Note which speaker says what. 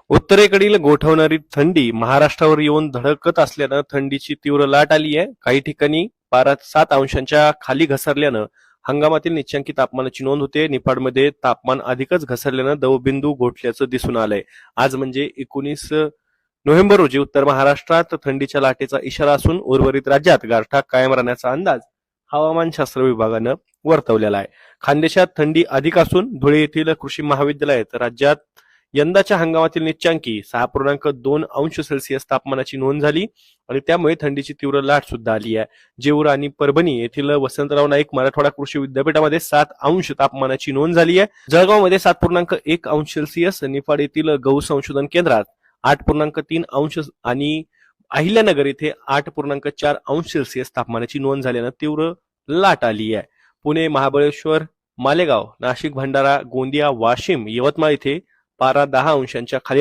Speaker 1: उत्तरेकडील गोठवणारी थंडी महाराष्ट्रावर येऊन धडकत असल्यानं थंडीची तीव्र लाट आली आहे. काही ठिकाणी पारा 7 अंशांच्या खाली घसरल्यानं हंगामातील निच्चांकी तापमानाची नोंद होते. निफाडमध्ये तापमान अधिकच घसरल्यानं दवबिंदू गोठल्याचं दिसून आलंय. आज म्हणजे 19 नोव्हेंबर रोजी उत्तर महाराष्ट्रात थंडीच्या लाटेचा इशारा असून उर्वरित राज्यात गारठा कायम राहण्याचा अंदाज हवामानशास्त्र विभागानं वर्तवलेला आहे. खानदेशात थंडी अधिक असून धुळे येथील कृषी महाविद्यालयात राज्यात यंदाच्या हंगामातील निच्चांकी 6.2 अंश सेल्सिअस तापमानाची नोंद झाली आणि त्यामुळे थंडीची तीव्र लाट सुद्धा आली आहे. जेऊर आणि परभणी येथील वसंतराव नाईक मराठवाडा कृषी विद्यापीठामध्ये 7 अंश तापमानाची नोंद झाली आहे. जळगावमध्ये 7.1 अंश सेल्सिअस, निफाड येथील गहू संशोधन केंद्रात 8.3 अंश आणि अहिल्यानगर येथे 8.4 अंश सेल्सिअस तापमानाची नोंद झाल्यानं तीव्र लाट आली आहे. पुणे, महाबळेश्वर, मालेगाव, नाशिक, भंडारा, गोंदिया, वाशिम, यवतमाळ येथे पारा 10 अंशांच्या खाली